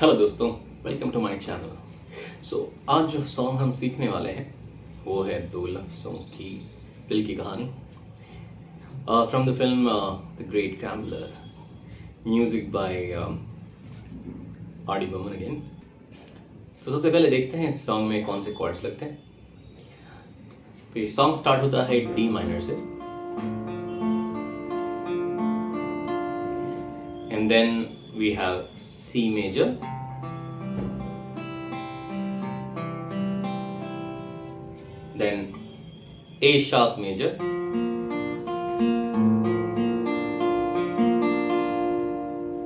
Hello दोस्तों, welcome to my channel. आज जो सॉन्ग हम सीखने वाले हैं वो है दो लफ्ज़ों की दिल की कहानी from the film The Great Gambler, music by R D Burman again. तो सबसे पहले देखते हैं इस सॉन्ग में कौन से कॉर्ड्स लगते हैं। तो ये सॉन्ग स्टार्ट होता है डी माइनर से, and then we have C major, then A sharp major,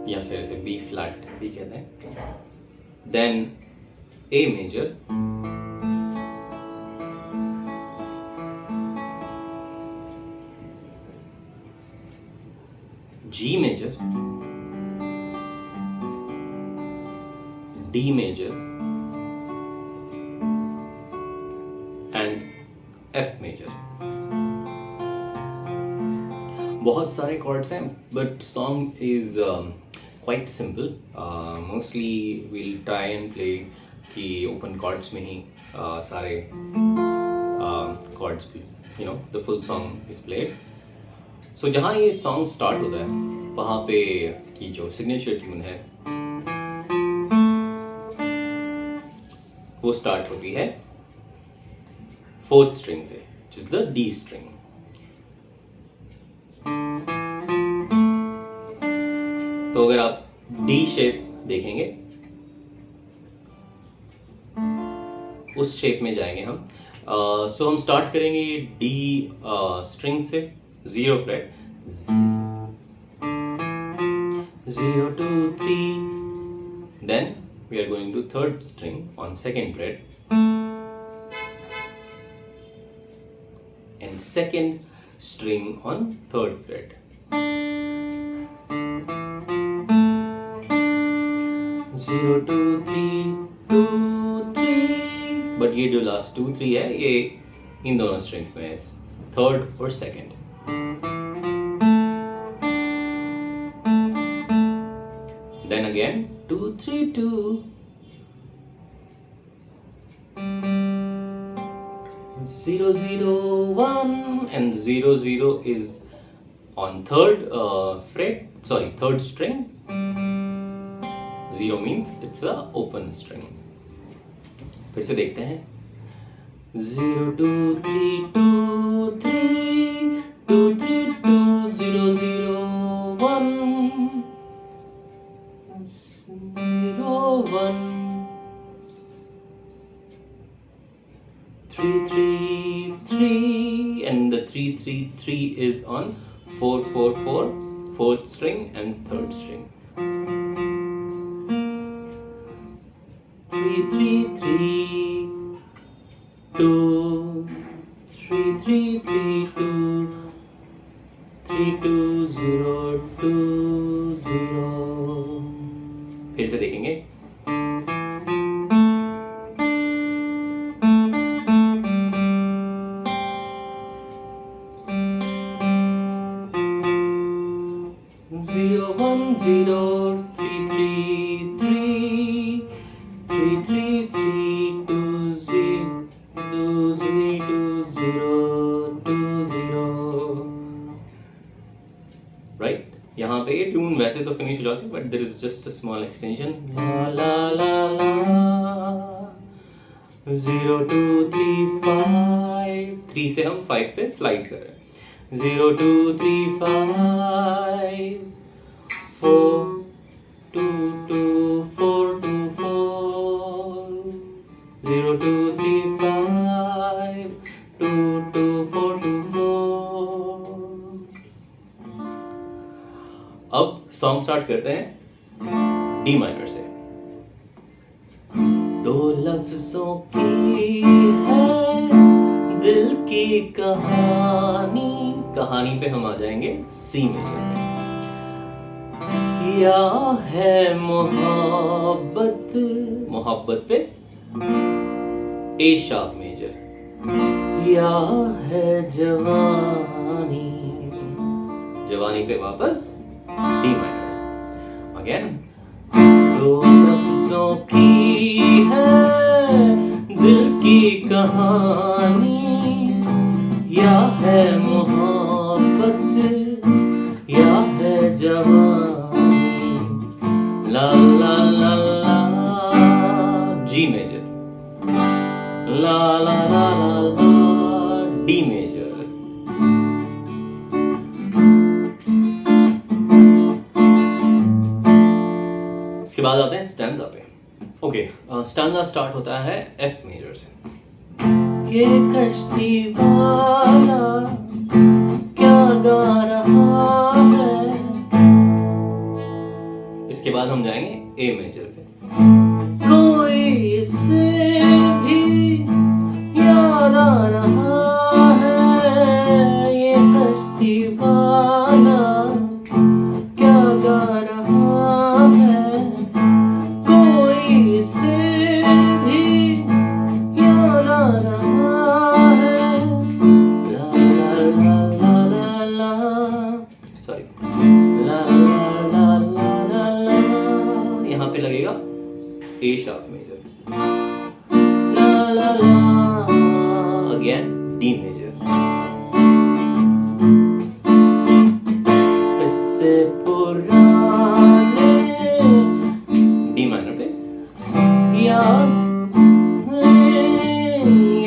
या फिर इसे B flat भी कहते हैं, then A major, G major, D major and F major। बहुत सारे chords हैं, but song is quite simple. Mostly we'll try and play कि open chords में ही सारे chords भी, the full song is played. So जहाँ ये song start होता है वहाँ पे इसकी जो signature tune है वो start होती है फोर्थ स्ट्रिंग से, which is the D string। तो अगर आप D शेप देखेंगे, उस शेप में जाएंगे हम। सो हम स्टार्ट करेंगे D स्ट्रिंग से, 0 freight, 0 2 3, then we are going to third string on second fret and second string on third fret, 0 2 3 2 3, but ये जो लास्ट 2 3 है ये इन दोनों स्ट्रिंग्स में है, थर्ड और second. Then again 2 3 2, 0 0 1, and 0 0 is on third third string. 0 means it's a open string. फिर से देखते हैं, 0 2 3 2 3 2 3 2 0 0 1 0 1 3 3 3, and the 3 3 3 is on 4 4 4, fourth string and third string, 3 3 3 2 3 3 3 2 3 2 0 2 0। फिर से देखेंगे, 0 1 0 3 3 3 3 3 3 2 0 2 0 2 0, राइट। यहाँ पे ये ट्यून वैसे तो फिनिश हो जाती है, but there is just a small extension, ला ला ला ला, 0 2 3 5, 3 से हम 5 पे स्लाइड कर रहे हैं, 0 2 3 5 4 2 2 4 2 4, 0 2 3 5 2 2 4 2 4। अब सॉन्ग स्टार्ट करते हैं डी माइनर से। दो लफ्जों की है दिल की कहानी, कहानी पे हम आ जाएंगे सी मेजर पे, या है मोहब्बत, मोहब्बत पे ए शार्प मेजर, या है जवानी, जवानी पे वापस डी माइनर अगेन। दो लफ्जों की है दिल की कहानी, या है मोहब्बत या है जवानी। ला ला ला ला जी मेजर, ला ला ला ला ला डी मेजर। इसके बाद आते हैं स्टैंजा पे। ओके, स्टैंजा स्टार्ट होता है एफ मेजर से। ये कश्ती वाला क्या गा रहा है। इसके बाद हम जाएंगे ए मेजर पे। कोई इससे भी याद आ रहा है, ये कश्ती वाला क्या गा रहा है, कोई इससे भी याद आ रहा है। ला ला ला ला ला, सॉरी, ला ला ला ला ला ला, यहाँ पे लगेगा ए शार्प मेजर। ला ला ला, अगेन डी मेजर। इससे पुराने डी माइनर पे,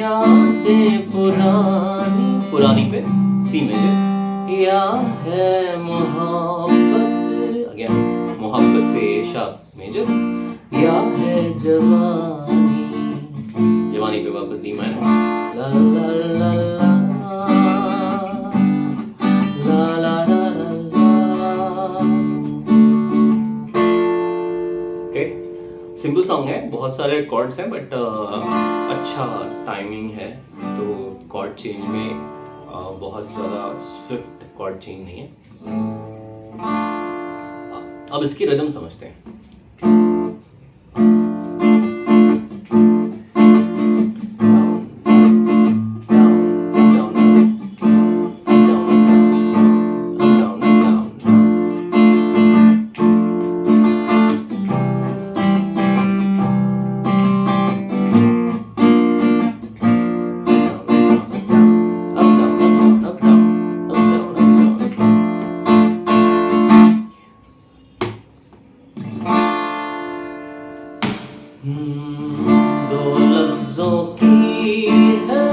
यादें पुरानी, पुरानी पे सी मेजर। या है मोहब्बत, अगेन मोहब्बत पे ए शार्प मेजर। या है जवानी, जवानी पे वापस दी माइनर। ला ला ला ला ला ला ला ला। ओके, सिंपल सॉन्ग है, बहुत सारे कॉर्ड्स हैं बट अच्छा टाइमिंग है, तो कॉर्ड चेंज में बहुत ज़्यादा स्विफ्ट कॉर्ड चेंज नहीं है। अब इसकी रिदम समझते हैं। दो लफ्जों की है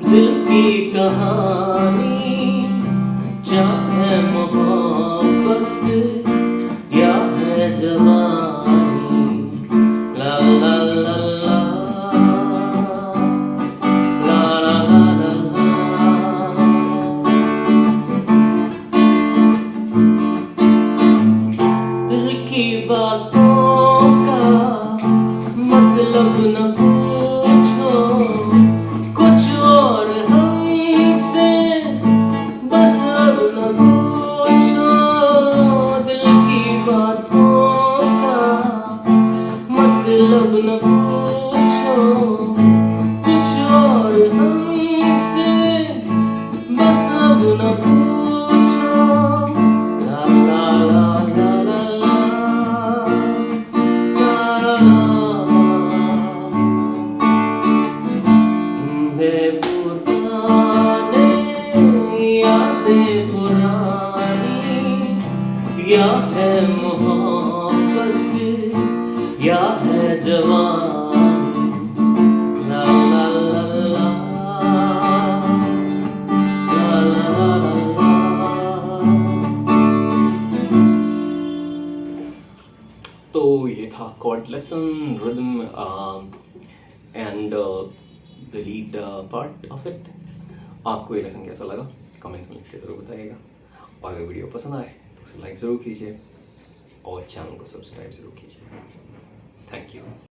दिल की कहानी, चाहे मोहब्बत या है जवानी। ला ला ला ला ला ला ला ला। दिल की बातों मतलब न पूछो कुछ और हमसे, बस अब न पूछो। दिल की बातों का मतलब न पूछो कुछ और हमसे, बस अब न पूछो। ला ला ला ला ला ला ला ला। या है मोहब्बत या है जवानी। ला ला ला ला ला ला ला। तो ये था chord lesson, rhythm and the lead part of it. आपको ये लेसन कैसा लगा कमेंट्स में लिख के ज़रूर बताइएगा, और अगर वीडियो पसंद आए तो उसे लाइक ज़रूर कीजिए और चैनल को सब्सक्राइब ज़रूर कीजिए। Thank you.